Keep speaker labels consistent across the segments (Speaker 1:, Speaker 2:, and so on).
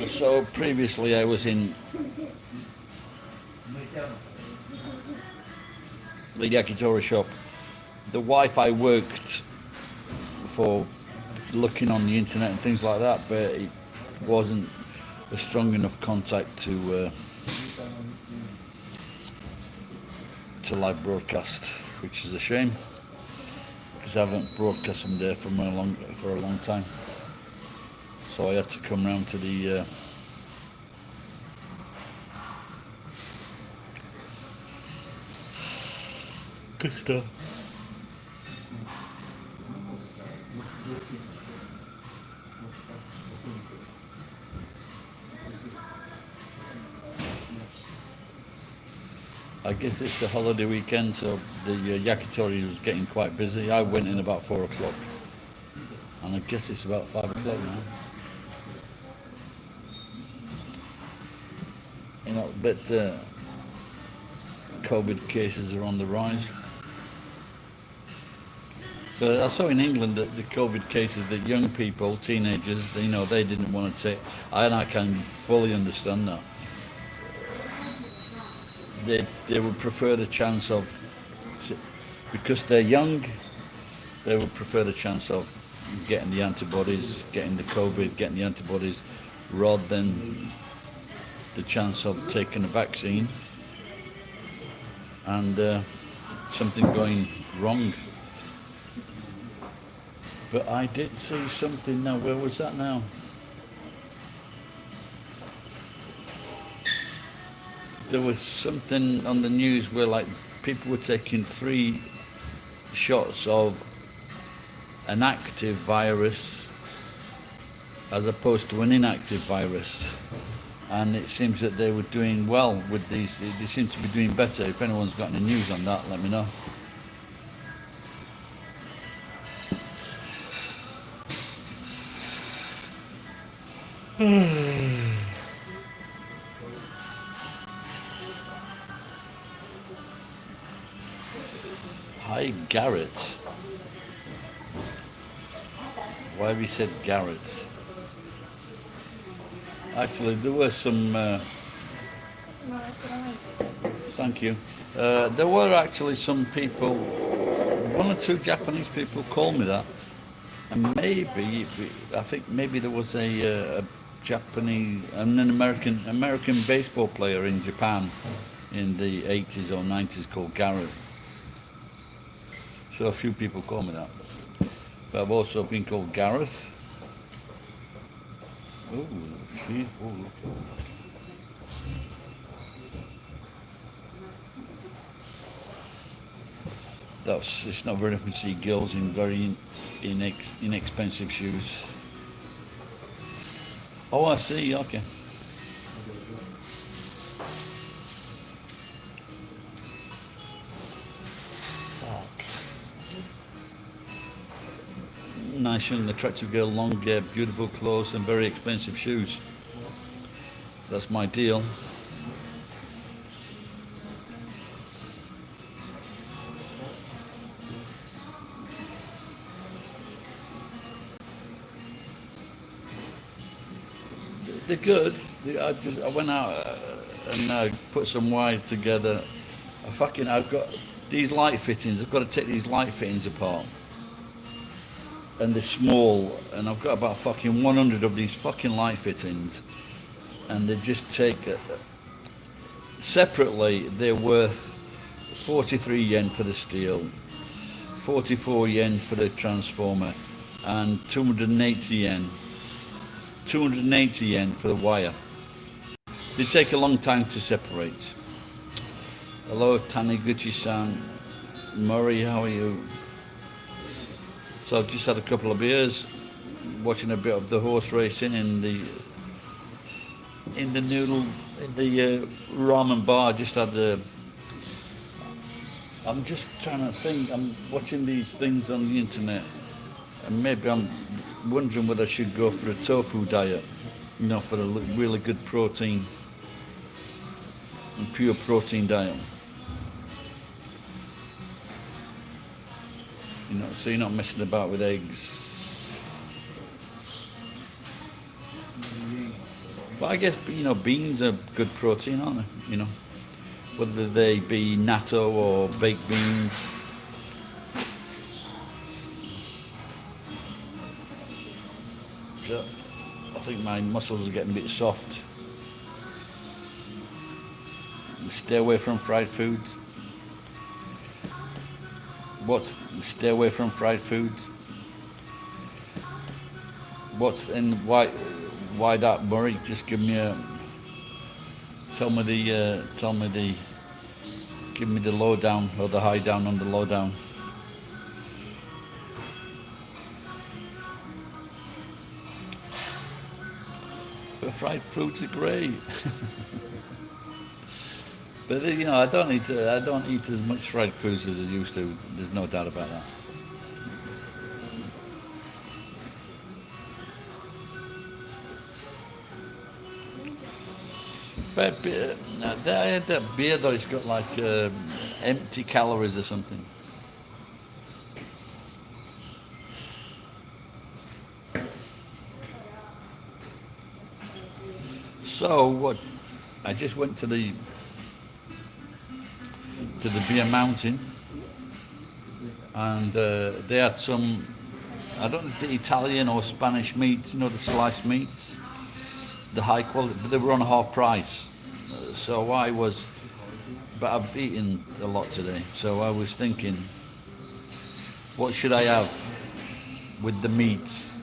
Speaker 1: So previously I was in the yakitori shop. The Wi-Fi worked for looking on the internet and things like that, but it wasn't a strong enough contact to live broadcast, which is a shame because I haven't broadcast from there for a long time. So I had to come round to the good stuff. I guess it's the holiday weekend, so the yakitori was getting quite busy. I went in about 4 o'clock, and I guess it's about 5 o'clock now. You know, but COVID cases are on the rise. So I saw in England that the COVID cases, that young people, teenagers, they didn't want to take, and I can fully understand that. They would prefer the chance of, because they're young, they would prefer the chance of getting the antibodies, getting the COVID, getting the antibodies, rather than the chance of taking a vaccine and something going wrong. But I did see something now. Where was that now? There was something on the news where like people were taking 3 shots of an active virus as opposed to an inactive virus, and it seems that they were doing well with these. They seem to be doing better. If anyone's got any news on that, let me know. Hi, Garrett. Why have you said Garrett? Actually, there were some. Thank you. There were actually some people. 1 or 2 Japanese people called me that, and maybe I think maybe there was a Japanese and an American baseball player in Japan in the 80s or 90s called Garrett. So a few people call me that. But I've also been called Gareth. Oh, see, look at that. It's not very often to see girls in very inexpensive shoes. Oh, I see, okay. Nice young attractive girl, long hair, beautiful clothes and very expensive shoes. That's my deal. They're good. I went out and put some wire together. I've got these light fittings. I've got to take these light fittings apart. And they're small, and I've got about 100 of these light fittings, and they just take separately. They're worth 43 yen for the steel, 44 yen for the transformer, and 280 yen for the wire. They take a long time to separate. Hello, Taniguchi-san. Murray, how are you? So I've just had a couple of beers, watching a bit of the horse racing in the ramen bar. I'm just trying to think. I'm watching these things on the internet, and maybe I'm wondering whether I should go for a tofu diet, for a really good protein and pure protein diet. So you're not messing about with eggs. Well, I guess beans are good protein, aren't they? Whether they be natto or baked beans. So I think my muscles are getting a bit soft. Stay away from fried foods. Stay away from fried foods. What's in why that, Murray? Just give me give me the lowdown or the high down on the lowdown. But fried foods are great. But I don't eat as much fried foods as I used to. There's no doubt about that. But that beer though, it's got like empty calories or something. So what? I just went to the beer mountain, and they had some, I don't know if the Italian or Spanish meats, the sliced meats, the high quality, but they were on half price. So but I've eaten a lot today, so I was thinking, what should I have with the meats?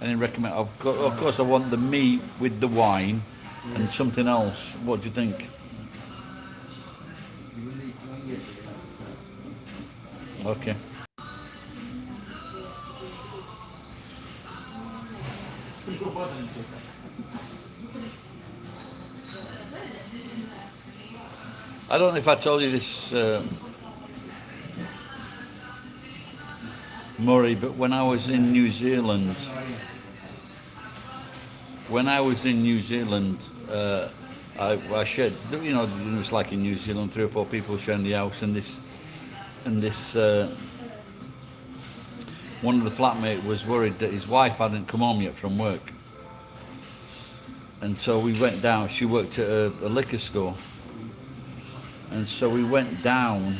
Speaker 1: I didn't recommend, of course I want the meat with the wine and something else. What do you think? Okay. I don't know if I told you this, Murray, but when I was in New Zealand, I shared, it was like in New Zealand, 3 or 4 people sharing the house, and this one of the flatmates was worried that his wife hadn't come home yet from work, and so we went down. She worked at a liquor store, and so we went down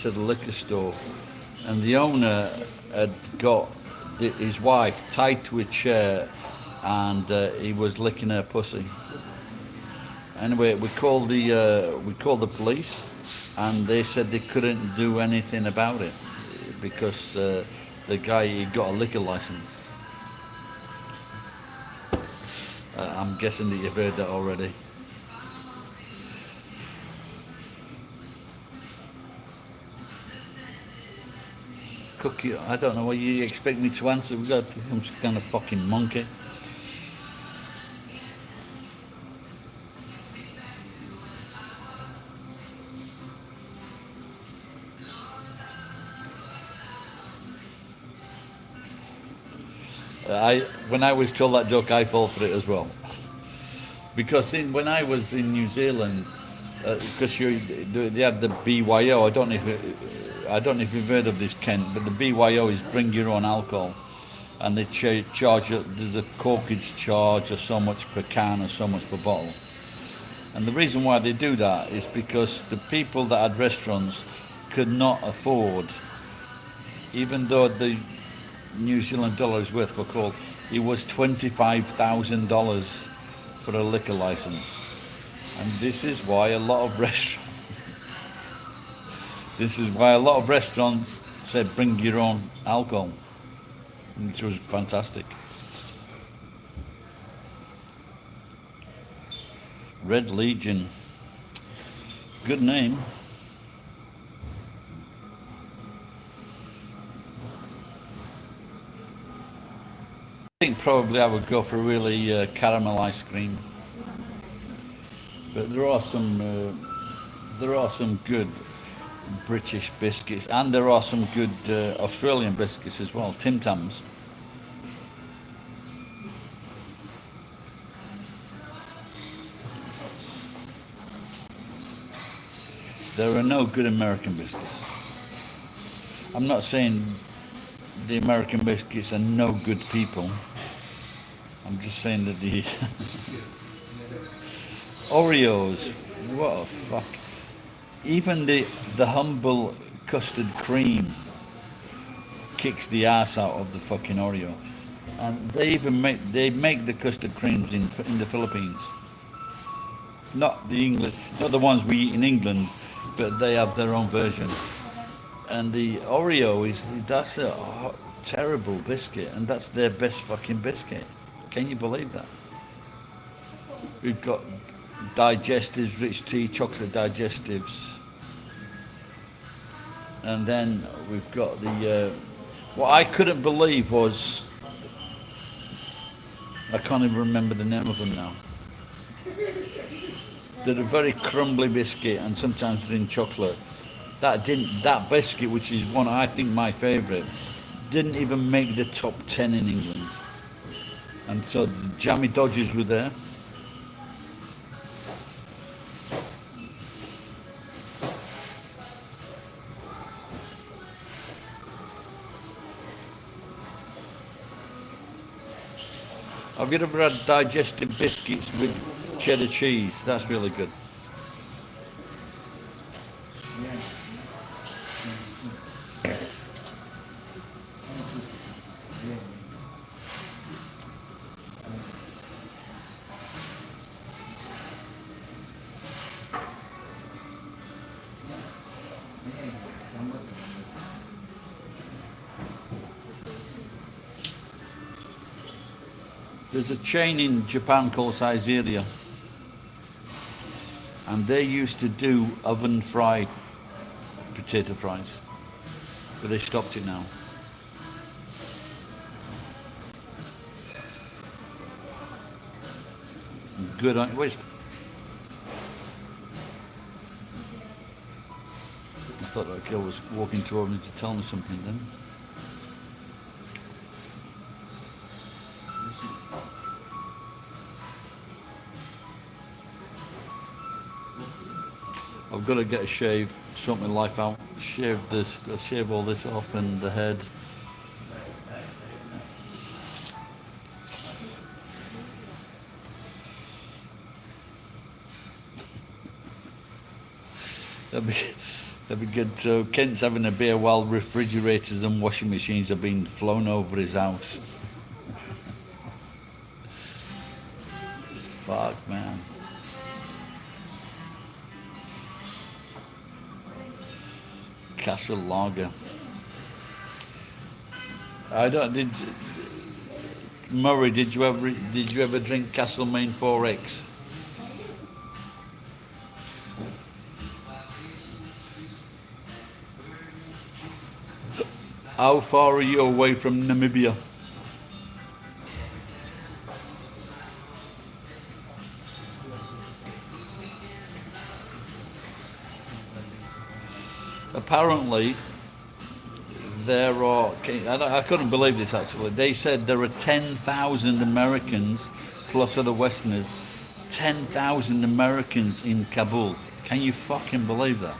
Speaker 1: to the liquor store, and the owner had got his wife tied to a chair, and he was licking her pussy. Anyway, we called the police, and they said they couldn't do anything about it because the guy, he got a liquor license. I'm guessing that you've heard that already. Cookie, I don't know what you expect me to answer. We've got some kind of fucking monkey. When I was told that joke, I fall for it as well. Because when I was in New Zealand, because they had the BYO. I don't know if you've heard of this, Kent, but the BYO is bring your own alcohol, and they charge. There's a corkage charge of so much per can or so much per bottle. And the reason why they do that is because the people that had restaurants could not afford, even though the New Zealand dollar is worth for call, it was $25,000 for a liquor license. And this is why a lot of restaurants said bring your own alcohol, which was fantastic. Red Legion, good name. I think probably I would go for really caramel ice cream, but there are some good British biscuits, and there are some good Australian biscuits as well. Tim Tams. There are no good American biscuits. I'm not saying the American biscuits are no good people. I'm just saying that the Oreos, what a fuck. Even the humble custard cream kicks the ass out of the fucking Oreo. And they make the custard creams in the Philippines. Not the English, not the ones we eat in England, but they have their own version. And the Oreo that's a terrible biscuit, and that's their best fucking biscuit. Can you believe that? We've got digestives, rich tea, chocolate digestives, and then we've got the. What I couldn't believe was, I can't even remember the name of them now. They're a very crumbly biscuit, and sometimes they're in chocolate. That biscuit, which is one I think my favourite, didn't even make the top 10 in England. And so the Jammy Dodgers were there. Have you ever had digestive biscuits with cheddar cheese? That's really good. There's a chain in Japan called Saizeriya, and they used to do oven fried potato fries, but they stopped it now. Good on. I thought that girl was walking toward me to tell me something then. I've got to get a shave, sort my life out, shave all this off and the head. That'd be good. So Kent's having a beer while refrigerators and washing machines are being flown over his house. Fuck, man. Castle Lager. Murray, did you ever drink Castlemaine 4X? How far are you away from Namibia? Apparently, there are, I couldn't believe this actually, they said there are 10,000 Americans, plus other Westerners, 10,000 Americans in Kabul. Can you fucking believe that?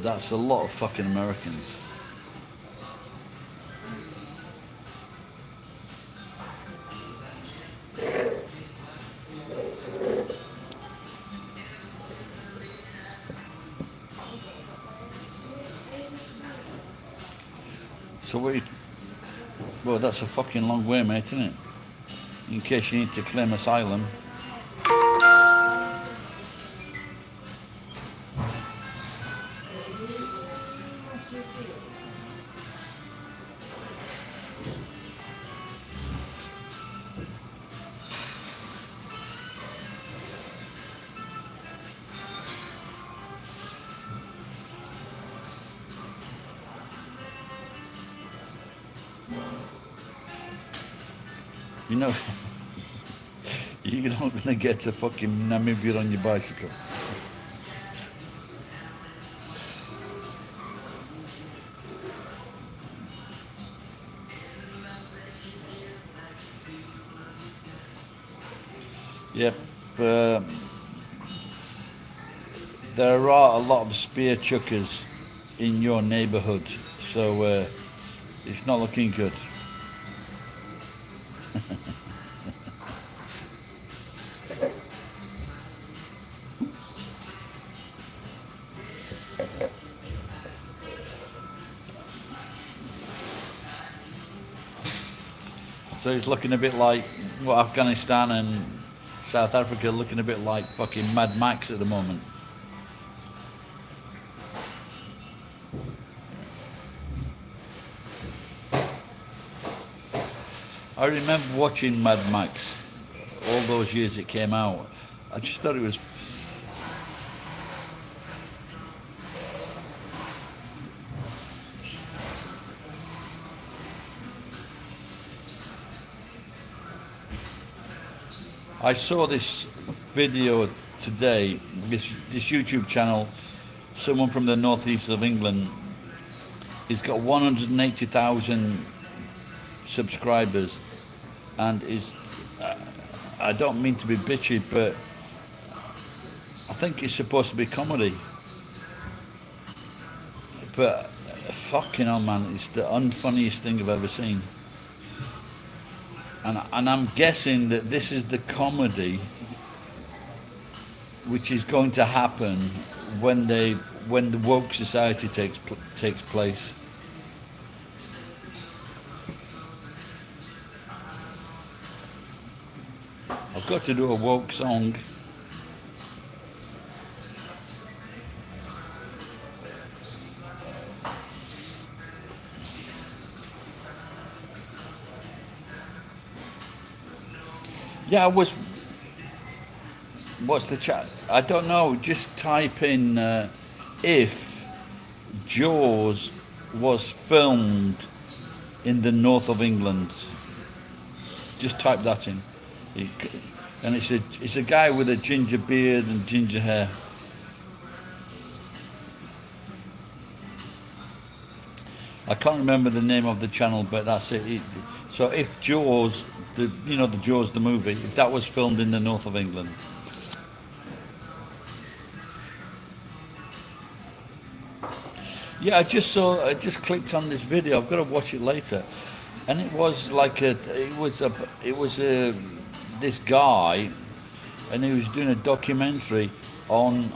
Speaker 1: That's a lot of fucking Americans. So well, that's a fucking long way, mate, isn't it? In case you need to claim asylum. You know, you're not going to get to fucking Namibia on your bicycle. Yep. There are a lot of spear chuckers in your neighbourhood, so it's not looking good. So it's looking a bit like what Afghanistan and South Africa are looking a bit like fucking Mad Max at the moment. I remember watching Mad Max all those years it came out. I just thought it was. I saw this video today, this YouTube channel, someone from the northeast of England. He's got 180,000 subscribers, and is I don't mean to be bitchy, but I think it's supposed to be comedy. But fucking hell, man, it's the unfunniest thing I've ever seen. And I'm guessing that this is the comedy which is going to happen when the woke society takes place. I've got to do a woke song. Yeah, what's the chat? I don't know. Just type in if Jaws was filmed in the north of England. Just type that in, and it's a guy with a ginger beard and ginger hair. I can't remember the name of the channel, but that's it. So if Jaws, the Jaws the movie, if that was filmed in the north of England. Yeah, I just clicked on this video. I've got to watch it later, and it was this guy, and he was doing a documentary on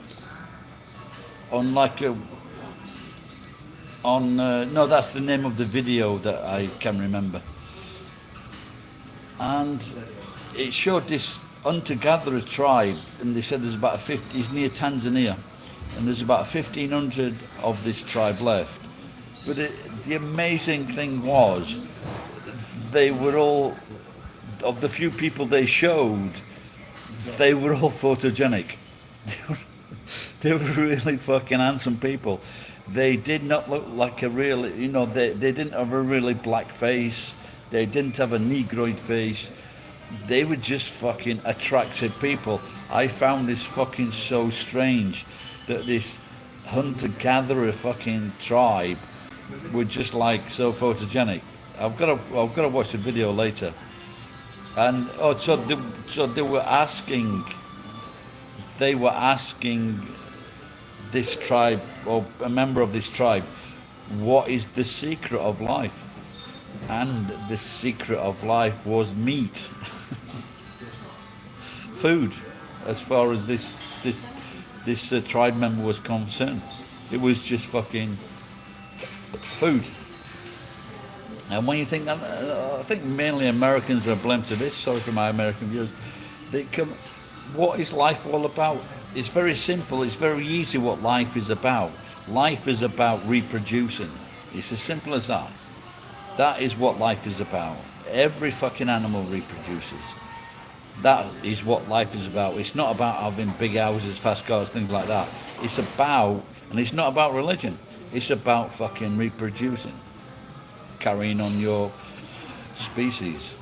Speaker 1: no, that's the name of the video that I can remember. And it showed this hunter-gatherer tribe, and they said there's about 50, he's near Tanzania, and there's about 1,500 of this tribe left. But the amazing thing was, they were all, of the few people they showed, they were all photogenic. They were really fucking handsome people. They did not look like a real, they didn't have a really black face. They didn't have a negroid face. They were just fucking attractive people. I found this fucking so strange that this hunter-gatherer fucking tribe were just like so photogenic. I've got to watch the video later. And so they were asking this tribe, or a member of this tribe, what is the secret of life? And the secret of life was meat. Food, as far as this tribe member was concerned. It was just fucking food. And when you think that, I think mainly Americans are blamed to this. Sorry for my American viewers. What is life all about? It's very simple. It's very easy what life is about. Life is about reproducing. It's as simple as that. That is what life is about. Every fucking animal reproduces. That is what life is about. It's not about having big houses, fast cars, things like that. It's about, and it's not about religion. It's about fucking reproducing. Carrying on your species.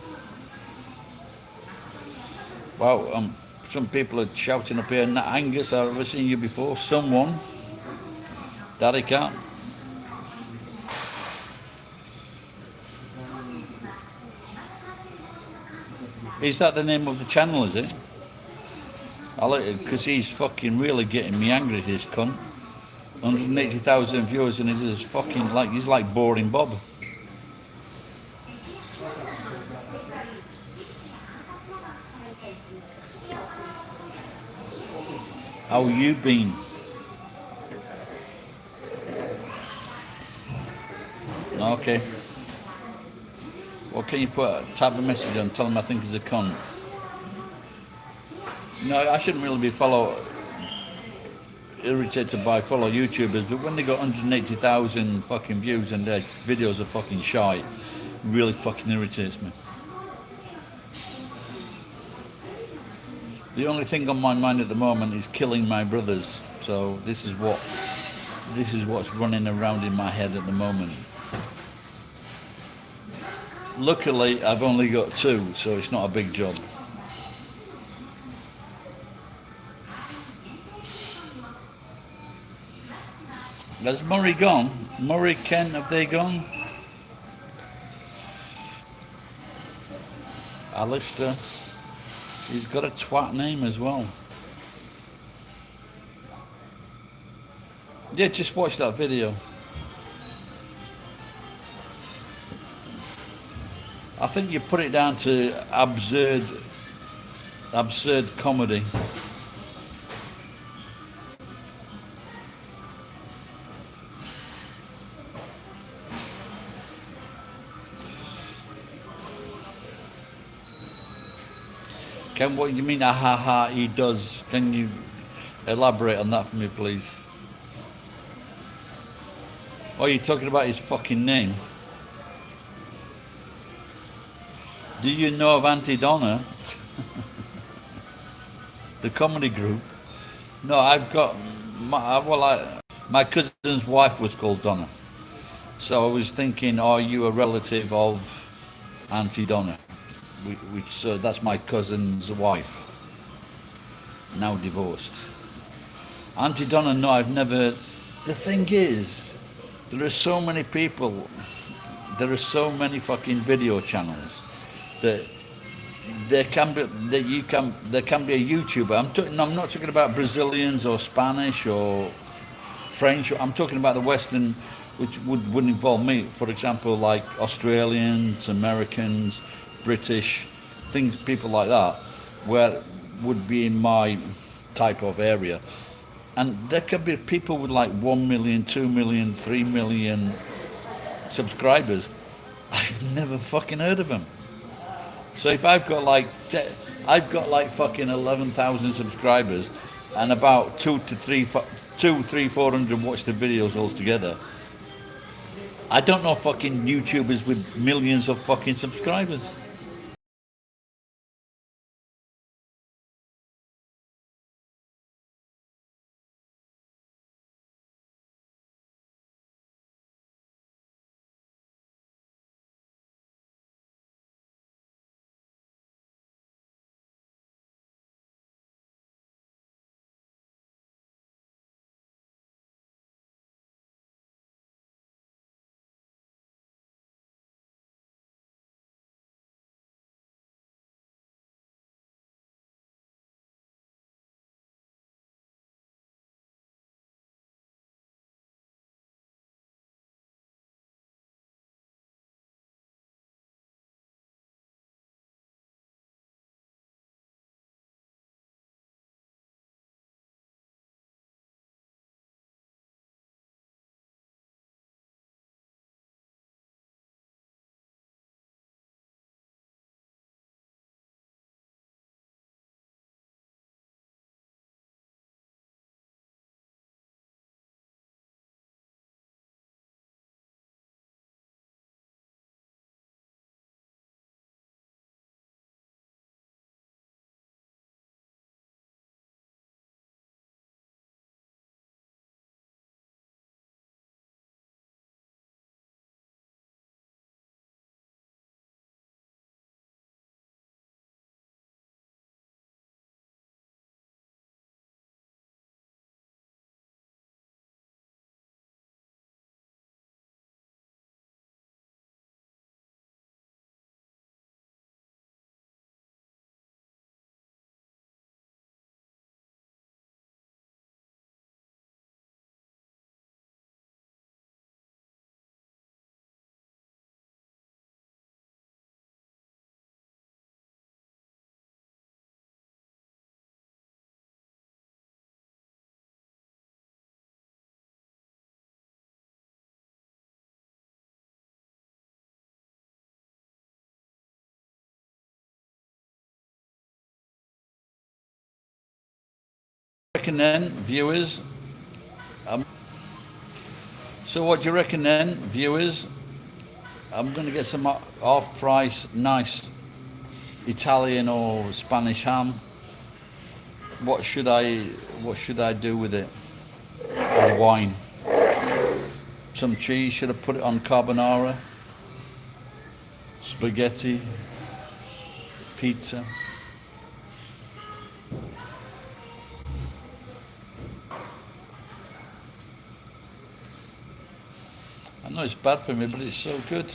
Speaker 1: Wow, some people are shouting up here, Angus, I've never seen you before. Someone. Daddy Cat. Is that the name of the channel, is it? I like it, because he's fucking really getting me angry, this cunt. 180,000 viewers, and he's fucking he's like Boring Bob. How you been? Okay. Well, can you type a message on, tell him I think he's a cunt? No, I shouldn't really be irritated by fellow YouTubers, but when they got 180,000 fucking views and their videos are fucking shite, it really fucking irritates me. The only thing on my mind at the moment is killing my brothers. So this is what's running around in my head at the moment. Luckily, I've only got two, so it's not a big job. Has Murray gone? Murray, Ken, have they gone? Alistair, he's got a twat name as well. Yeah, just watch that video. I think you put it down to absurd comedy. Ken, what do you mean, ah ha ha, he does? Can you elaborate on that for me, please? Oh, you're talking about his fucking name? Do you know of Auntie Donna, the comedy group? No, I've got my cousin's wife was called Donna, so I was thinking, are you a relative of Auntie Donna? So that's my cousin's wife, now divorced. Auntie Donna, no, I've never. The thing is, there are so many people, there are so many fucking video channels that there can be there can be a YouTuber. I'm not talking about Brazilians or Spanish or French. I'm talking about the Western, which would involve me. For example, like Australians, Americans, British, people like that, where would be in my type of area. And there could be people with like 1 million, 2 million, 3 million subscribers. I've never fucking heard of them. So if I've got like fucking 11,000 subscribers, and about 400 watch the videos altogether. I don't know fucking YouTubers with millions of fucking subscribers. reckon then, viewers? So what do you reckon then, viewers? I'm going to get some off-price, nice Italian or Spanish ham. What should I do with it? Or wine? Some cheese. Should I put it on carbonara? Spaghetti? Pizza? I know it's bad for me, but it's so good.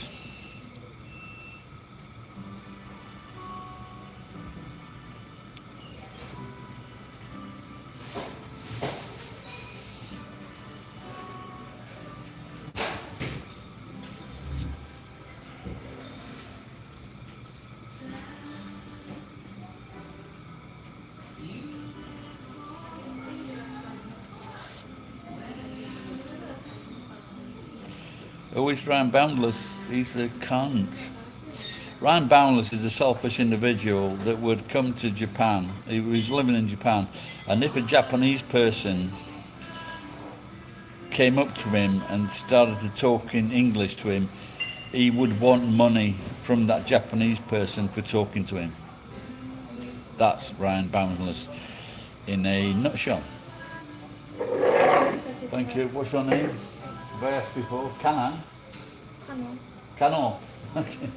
Speaker 1: Who is Ryan Boundless? He's a cunt. Ryan Boundless is a selfish individual that would come to Japan. He was living in Japan, and if a Japanese person came up to him and started to talk in English to him, he would want money from that Japanese person for talking to him. That's Ryan Boundless in a nutshell. Thank you. What's your name? Have I asked before? Kana?
Speaker 2: Kano.
Speaker 1: Kano. Okay.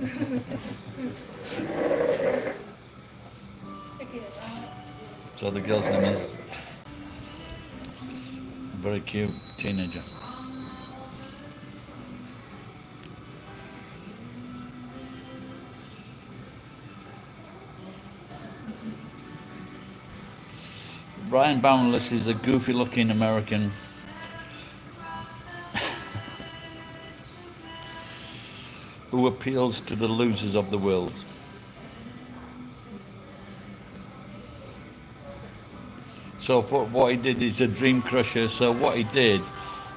Speaker 1: So the girl's name is very cute teenager. Ryan Boundless is a goofy looking American who appeals to the losers of the world. So for what he did is a dream crusher. So what he did,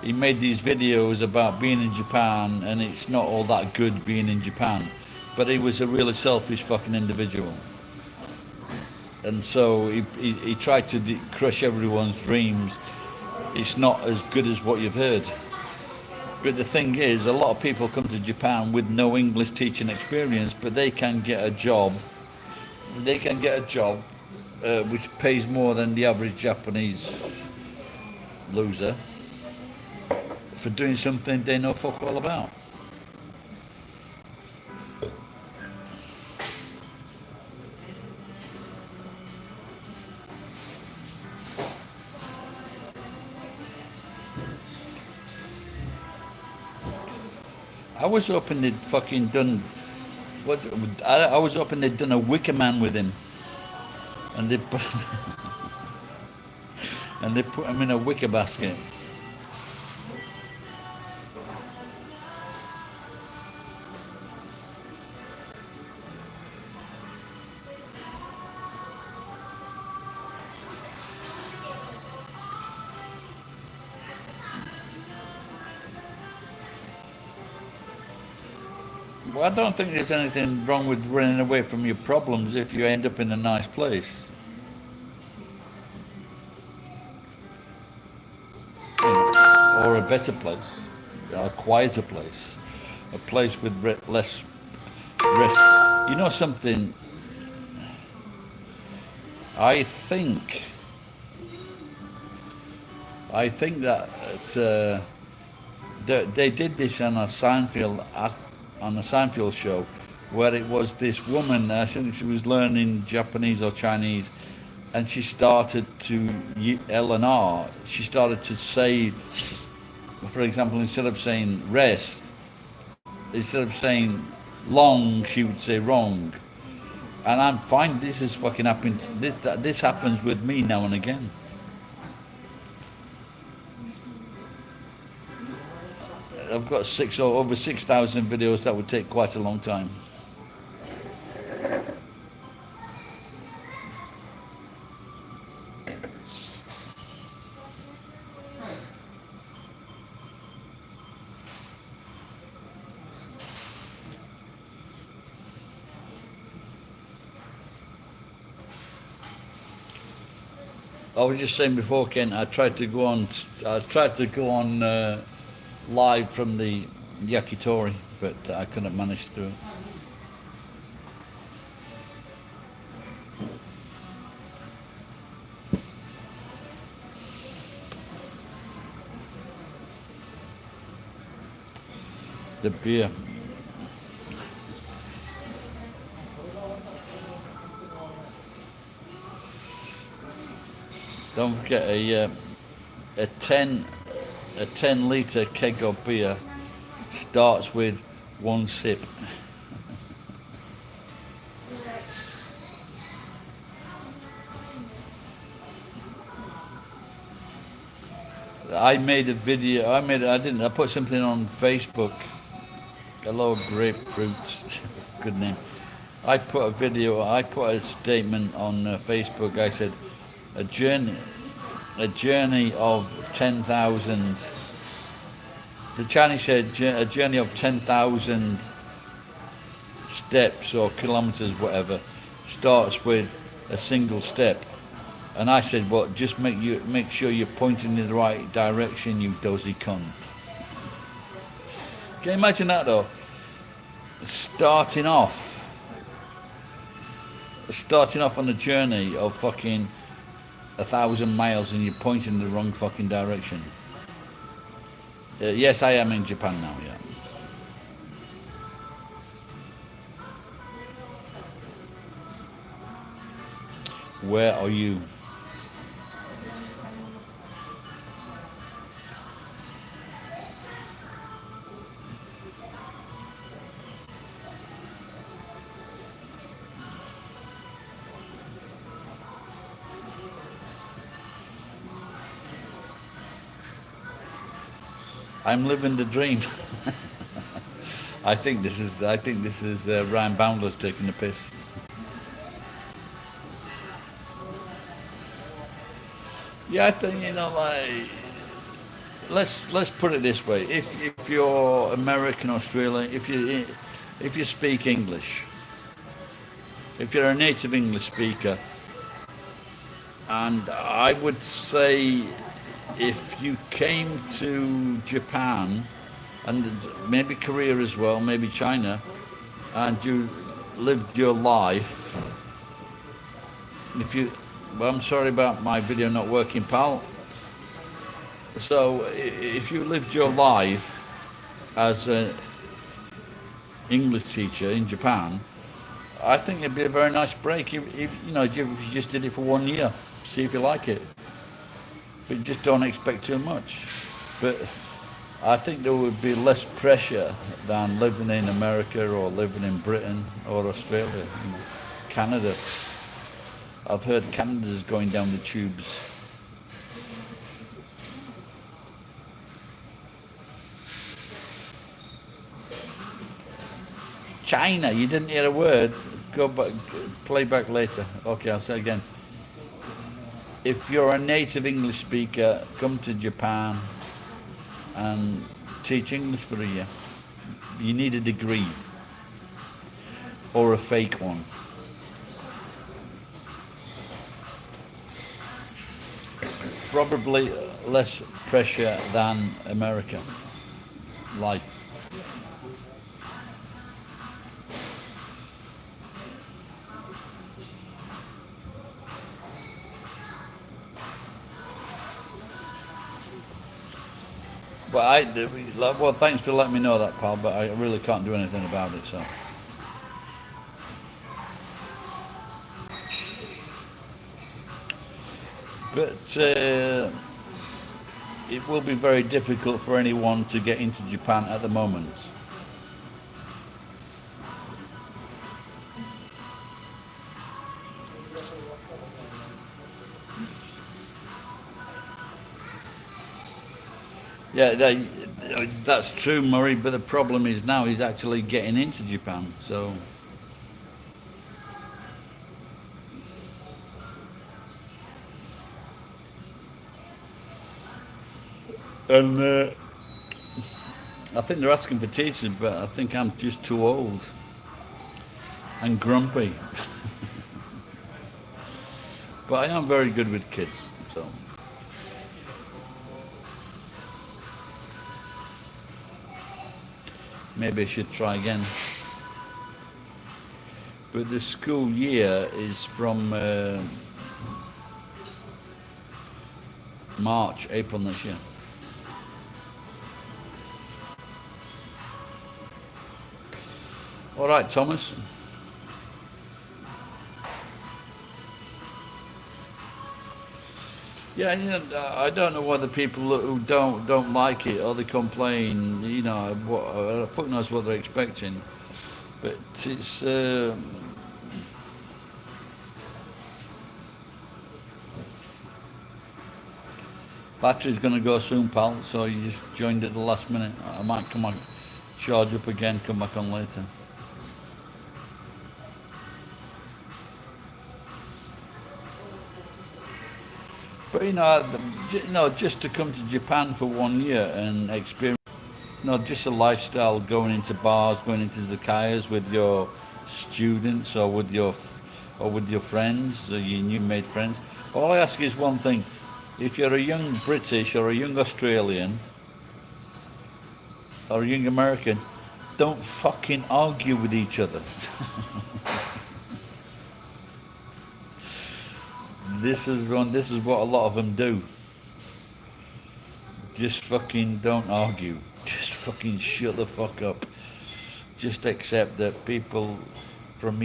Speaker 1: he made these videos about being in Japan, and it's not all that good being in Japan. But he was a really selfish fucking individual. And so he tried to crush everyone's dreams. It's not as good as what you've heard. But the thing is, a lot of people come to Japan with no English teaching experience, but they can get a job. They can get a job which pays more than the average Japanese loser for doing something they know fuck all about. I was hoping they'd fucking done what I was hoping they'd done a Wicker Man with him, and they put and they put him in a wicker basket. Well, I don't think there's anything wrong with running away from your problems if you end up in a nice place. Or a better place, a quieter place, a place with less risk. You know something? I think that they did this on a Seinfeld show, where it was this woman. I think she was learning Japanese or Chinese, and she started to L&R. She started to say, for example, instead of saying rest, instead of saying long, she would say wrong. And I'm fine. This is fucking happening. This happens with me now and again. I've got over 6,000 videos. That would take quite a long time. I was just saying before, Ken. I tried to go on. I tried to go on live from the yakitori, but I couldn't manage to. The beer. Don't forget a 10 litre keg of beer starts with one sip. I made a video. I put something on Facebook. Hello, grapefruits. Good name. I put a video. I put a statement on Facebook. I said, a journey of 10,000. The Chinese said a journey of 10,000 steps or kilometers, whatever, starts with a single step. And I said, well, just make sure you're pointing in the right direction, you dozy cunt. Can you imagine that though? Starting off on a journey of fucking 1,000 miles and you're pointing in the wrong fucking direction. Yes, I am in Japan now, yeah. Where are you? I'm living the dream. I think this is Ryan Boundless taking the piss. Yeah, I think like let's put it this way: if you're American, Australian, if you speak English, if you're a native English speaker, and I would say if you came to Japan and maybe Korea as well, maybe China, and you lived your life, well, I'm sorry about my video not working, pal. So if you lived your life as an English teacher in Japan, I think it'd be a very nice break if you just did it for 1 year, see if you like it. But just don't expect too much. But I think there would be less pressure than living in America or living in Britain or Australia, Canada. I've heard Canada's going down the tubes. China, you didn't hear a word. Go back, play back later. Okay, I'll say again. If you're a native English speaker, come to Japan and teach English for a year. You need a degree or a fake one. Probably less pressure than America. Life. But well, thanks for letting me know that, pal, but I really can't do anything about it, so. But it will be very difficult for anyone to get into Japan at the moment. Yeah, that's true, Murray, but the problem is now he's actually getting into Japan, so... And I think they're asking for teachers, but I think I'm just too old and grumpy. But I am very good with kids, so... So maybe I should try again. But the school year is from March, April this year. All right, Thomas. Yeah, I don't know whether people who don't like it or they complain. Fuck knows what they're expecting. But it's battery's going to go soon, pal. So you just joined at the last minute. I might come on, charge up again, come back on later. But just to come to Japan for 1 year and experience, just a lifestyle, going into bars, going into zakayas with your students or with your friends, or your new made friends. All I ask is one thing: if you're a young British or a young Australian or a young American, don't fucking argue with each other. This is what a lot of them do. Just fucking don't argue. Just fucking shut the fuck up. Just accept that people from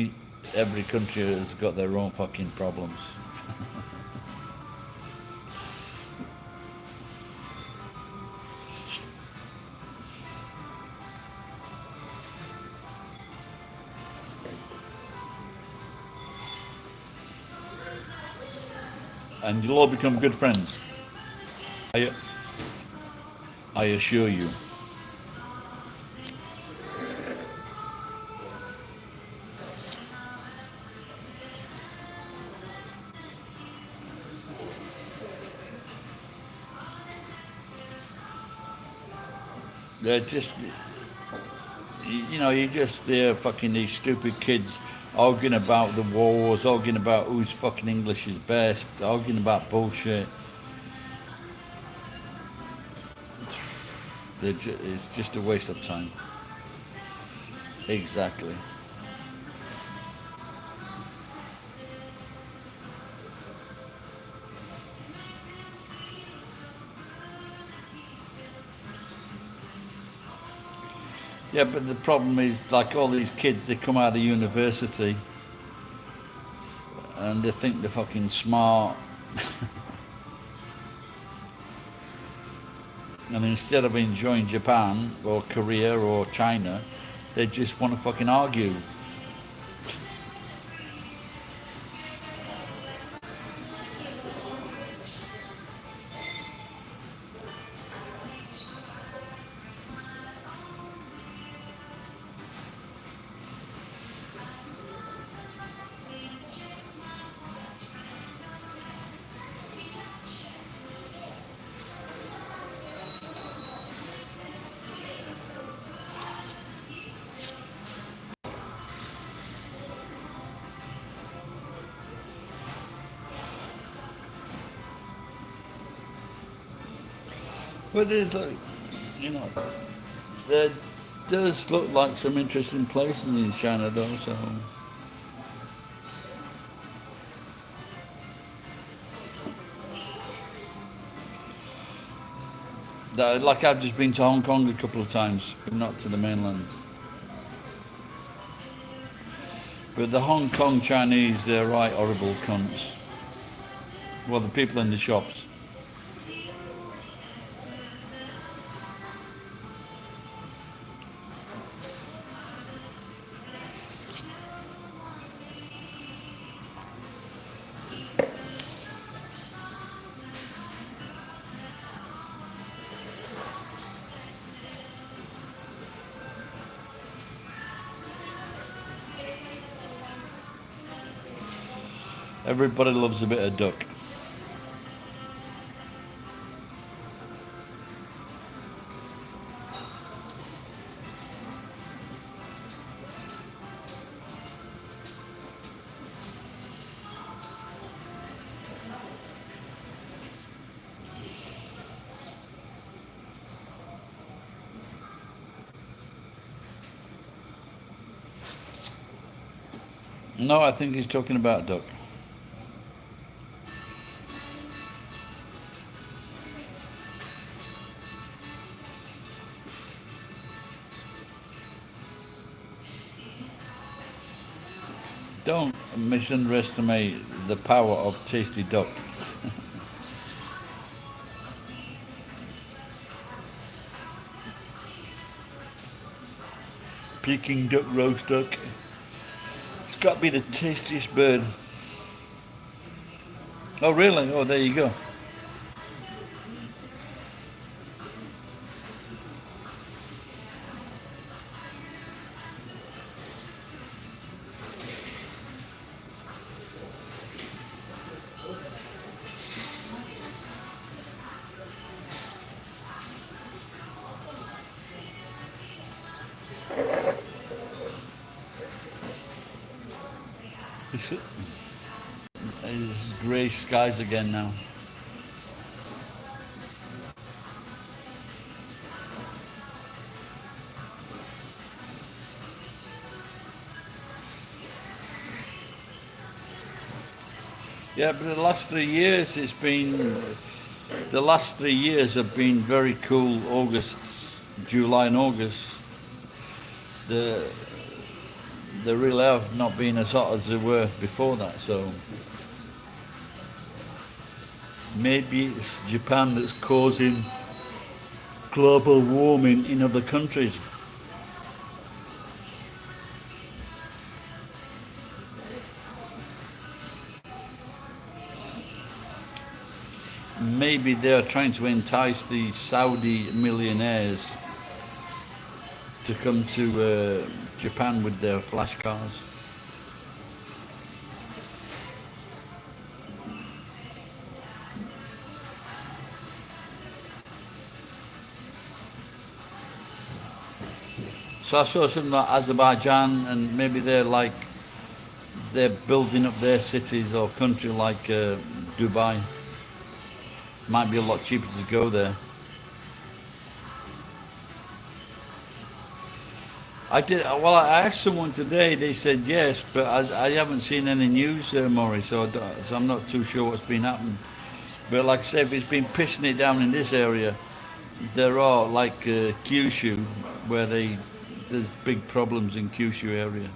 Speaker 1: every country has got their own fucking problems. And you'll all become good friends. I assure you. They're just, you just fucking these stupid kids arguing about the wars, arguing about whose fucking English is best, arguing about bullshit. It's just a waste of time. Exactly. Yeah, but the problem is, like all these kids, they come out of university and they think they're fucking smart. And instead of enjoying Japan or Korea or China, they just want to fucking argue. But it's like, there does look like some interesting places in China though, so. Like I've just been to Hong Kong a couple of times, but not to the mainland. But the Hong Kong Chinese, they're right horrible cunts. Well, the people in the shops. Everybody loves a bit of duck. No, I think he's talking about duck. Don't misunderestimate the power of tasty duck. Peking duck, roast duck. It's got to be the tastiest bird. Oh, really? Oh, there you go. It's grey skies again now. Yeah, but the last 3 years have been very cool. July and August. The they really have not been as hot as they were before that. So maybe it's Japan that's causing global warming in other countries. Maybe they're trying to entice the Saudi millionaires to come to Japan with their flash cars. So I saw something like Azerbaijan, and maybe they're building up their cities or country like Dubai. Might be a lot cheaper to go there. I did. Well, I asked someone today. They said yes, but I haven't seen any news, Maury. So I'm not too sure what's been happening. But like I say, if it's been pissing it down in this area, there are like Kyushu, where there's big problems in Kyushu area.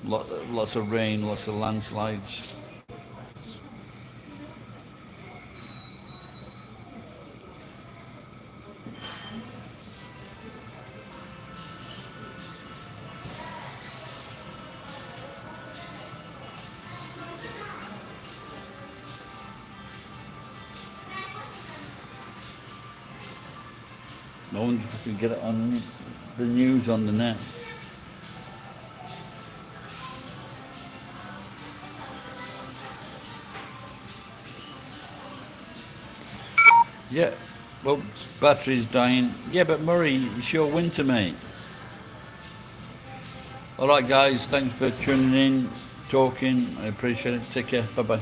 Speaker 1: Lots of rain, lots of landslides. I wonder if we can get it on the news on the net. Yeah, well, battery's dying. Yeah, but Murray, it's your winter, mate. All right, guys, thanks for tuning in, talking. I appreciate it. Take care. Bye-bye.